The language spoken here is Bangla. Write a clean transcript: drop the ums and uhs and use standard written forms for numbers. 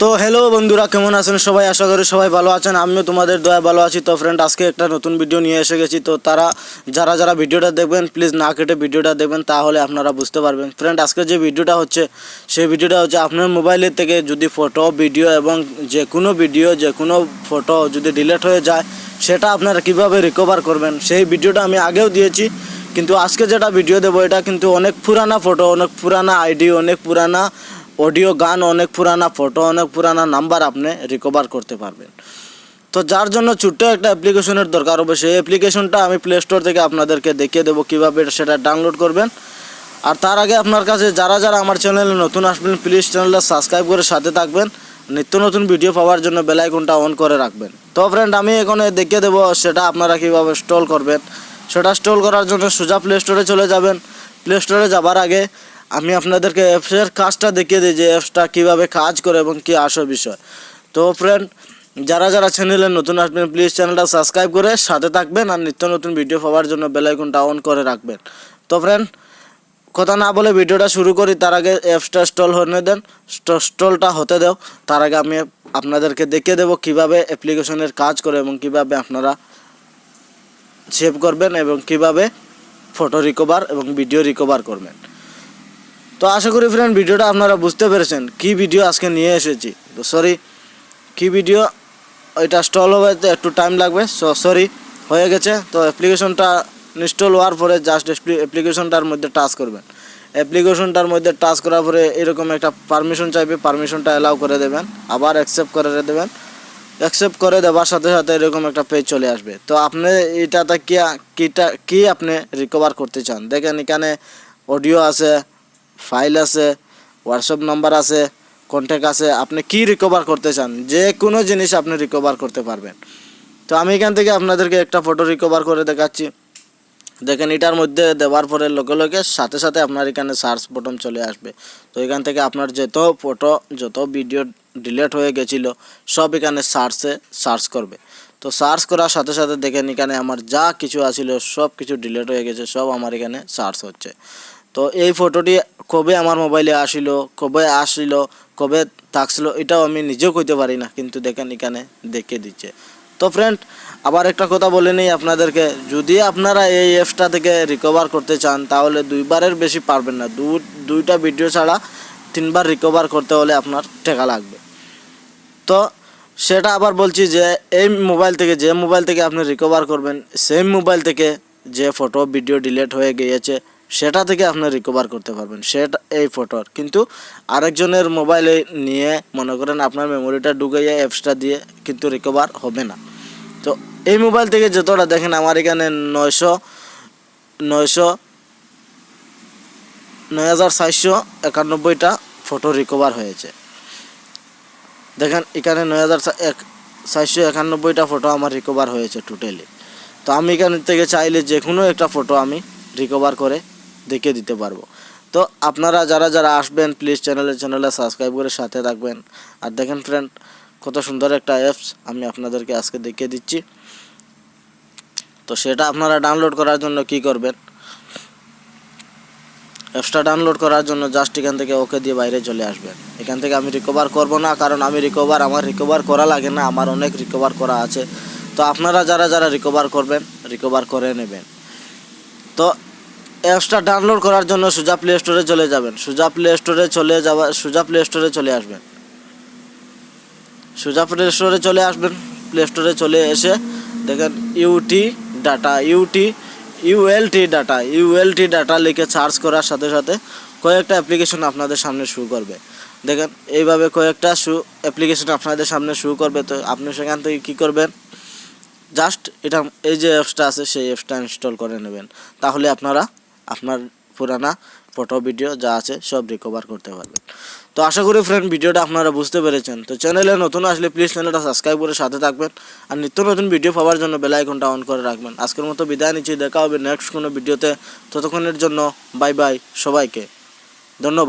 তো হ্যালো বন্ধুরা, কেমন আছেন সবাই? আশা করি সবাই ভালো আছেন। আমিও তোমাদের দয়ায় ভালো আছি। তো ফ্রেন্ড, আজকে একটা নতুন ভিডিও নিয়ে এসে গেছি। তো যারা ভিডিওটা দেখবেন প্লিজ না কেটে ভিডিওটা দেখবেন, তাহলে আপনারা বুঝতে পারবেন। ফ্রেন্ড, আজকে যে ভিডিওটা হচ্ছে সেই ভিডিওটা হচ্ছে আপনার মোবাইলের থেকে যদি ফটো, ভিডিও এবং যে কোনো ফটো যদি ডিলিট হয়ে যায়, সেটা আপনারা কিভাবে রিকভার করবেন সেই ভিডিওটা আমি আগেও দিয়েছি। কিন্তু আজকে যেটা ভিডিও দেবো এটা কিন্তু অনেক পুরানা ফটো, অনেক পুরানা আইডি, অনেক পুরানা অডিও, গান, অনেক পুরানা ফটো, অনেক পুরানা নাম্বার আপনি রিকভার করতে পারবেন। তো যার জন্য ছোট্ট একটা অ্যাপ্লিকেশনের দরকার হবে। সেই অ্যাপ্লিকেশনটা আমি প্লে স্টোর থেকে আপনাদেরকে দেখিয়ে দেবো কীভাবে সেটা ডাউনলোড করবেন। আর তার আগে আপনার কাছে যারা আমার চ্যানেলে নতুন আসবেন প্লিজ চ্যানেলটা সাবস্ক্রাইব করে সাথে থাকবেন। নিত্য নতুন ভিডিও পাওয়ার জন্য বেল আইকনটা অন করে রাখবেন। তো ফ্রেন্ড, আমি এখানে দেখিয়ে দেবো সেটা আপনারা কীভাবে ইনস্টল করবেন। সেটা ইনস্টল করার জন্য সোজা প্লে স্টোরে চলে যাবেন। প্লে স্টোরে যাবার আগে আমি আপনাদেরকে অ্যাপসের কাজটা দেখিয়ে দিই যে অ্যাপসটা কীভাবে কাজ করে এবং কী আসল বিষয়। তো ফ্রেন্ড, যারা চ্যানেলে নতুন আসবেন প্লিজ চ্যানেলটা সাবস্ক্রাইব করে সাথে থাকবেন আর নিত্য নতুন ভিডিও পাওয়ার জন্য বেল আইকনটা অন করে রাখবেন। তো ফ্রেন্ড, কথা না বলে ভিডিওটা শুরু করি। তার আগে অ্যাপসটা ইনস্টলটা হতে দাও। তার আগে আমি আপনাদেরকে দেখিয়ে দেবো কীভাবে অ্যাপ্লিকেশনের কাজ করে এবং কীভাবে আপনারা সেভ করবেন এবং কীভাবে ফটো রিকভার এবং ভিডিও রিকভার করবেন। তো আশা করি ফ্রেন্ড ভিডিওটা আপনারা বুঝতে পেরেছেন কি ভিডিও আজকে নিয়ে এসেছি। তো কি ভিডিও, এটা ইনস্টল হতে একটু টাইম লাগবে। সরি, হয়ে গেছে। তো অ্যাপ্লিকেশনটা ইনস্টল হওয়ার পরে জাস্ট অ্যাপ্লিকেশনটার মধ্যে টাচ করবেন। অ্যাপ্লিকেশনটার মধ্যে টাচ করার পরে এরকম একটা পারমিশন চাইবে, পারমিশনটা অ্যালাউ করে দেবেন, আবার অ্যাকসেপ্ট করে দেবেন। অ্যাকসেপ্ট করে দেওয়ার সাথে সাথে এরকম একটা পেজ চলে আসবে। তো আপনি এটাতে কি আপনি রিকভার করতে চান, দেখেন এখানে অডিও আছে, ফাইল আছে, হোয়াটসঅ্যাপ নাম্বার আছে, কন্ট্যাক্ট আছে। আপনি কি রিকভার করতে চান, যে কোনো জিনিস আপনি রিকভার করতে পারবেন। তো আমি এখান থেকে আপনাদেরকে একটা ফটো রিকভার করে দেখাচ্ছি। দেখেন এটার মধ্যে দেওয়ার পরে লগে সাথে সাথে আপনার এখানে সার্চ বটন চলে আসবে। তো এখান থেকে আপনার যত ফটো, যত ভিডিও ডিলিট হয়ে গেছিলো সব এখানে সার্চ করবে। তো সার্চ করার সাথে সাথে দেখেন এখানে আমার যা কিছু আছিল সব কিছু ডিলিট হয়ে গেছে, সব আমার এখানে সার্চ হচ্ছে। তো এই ফটোটি কবে আমার মোবাইলে আসিল, কবে থাকছিল এটাও আমি নিজেও কইতে পারি না, কিন্তু দেখেন এখানে দেখে দিচ্ছে। তো ফ্রেন্ড, আবার একটা কথা বলে নেই আপনাদেরকে, যদি আপনারা এই অ্যাপসটা থেকে রিকভার করতে চান তাহলে দুইবারের বেশি পারবেন না। দুইটা ভিডিও ছাড়া 3বার রিকভার করতে হলে আপনার টাকা লাগবে। তো সেটা আবার বলছি যে এই যে মোবাইল থেকে আপনি রিকভার করবেন, সেই মোবাইল থেকে যে ফটো ভিডিও ডিলিট হয়ে গিয়েছে সেটা থেকে আপনি রিকভার করতে পারবেন। সেটা এই ফটোর কিন্তু আরেকজনের মোবাইলে নিয়ে মনে করেন আপনার মেমোরিটা ঢুকাইয়া অ্যাপসটা দিয়ে কিন্তু রিকভার হবে না। তো এই মোবাইল থেকে যতটা দেখেন আমার এখানে 9491টা ফটো রিকভার হয়েছে। দেখেন এখানে 9491টা ফটো আমার রিকভার হয়েছে টোটালি। তো আমি এখান থেকে চাইলে যে কোনো একটা ফটো আমি রিকভার করে দেখিয়ে দিতে পারবো। তো আপনারা যারা আসবেন প্লিজ চ্যানেলে সাবস্ক্রাইব করে সাথে থাকবেন। আর দেখেন ফ্রেন্ড, কত সুন্দর একটা অ্যাপস আমি আপনাদেরকে আজকে দেখিয়ে দিচ্ছি। তো সেটা আপনারা ডাউনলোড করার জন্য কি করবেন, অ্যাপসটা ডাউনলোড করার জন্য জাস্ট এখান থেকে ওকে দিয়ে বাইরে চলে আসবেন। এখান থেকে আমি রিকভার করব না, কারণ আমার রিকভার করা লাগে না, আমার অনেক রিকভার করা আছে। তো আপনারা যারা রিকভার করবেন রিকভার করে নেবেন। তো অ্যাপসটা ডাউনলোড করার জন্য সোজা প্লে স্টোরে চলে যাবেন। সোজা প্লে স্টোরে চলে আসবেন। প্লে স্টোরে চলে এসে দেখেন ইউএলটি ডাটা লিখে সার্চ করার সাথে সাথে কয়েকটা অ্যাপ্লিকেশন আপনাদের সামনে শো করবে। দেখেন এইভাবে কয়েকটা অ্যাপ্লিকেশন আপনাদের সামনে শো করবে। তো আপনি সেখান থেকে কী করবেন, জাস্ট এই যে অ্যাপসটা আছে সেই অ্যাপসটা ইনস্টল করে নেবেন। তাহলে আপনারা আপনার পুরানা ফটো ভিডিও যা আছে সব রিকভার করতে পারবেন। তো আশা করি ফ্রেন্ড ভিডিওটা আপনারা বুঝতে পেরেছেন। তো চ্যানেলে নতুন আসলে প্লিজ চ্যানেলটা সাবস্ক্রাইব করে সাথে থাকবেন আর নিত্য নতুন ভিডিও পাওয়ার জন্য বেল আইকনটা অন করে রাখবেন। আজকের মতো বিদায় নিচ্ছি, দেখা হবে নেক্সট কোনো ভিডিওতে। ততক্ষণের জন্য বাই বাই সবাইকে, ধন্যবাদ।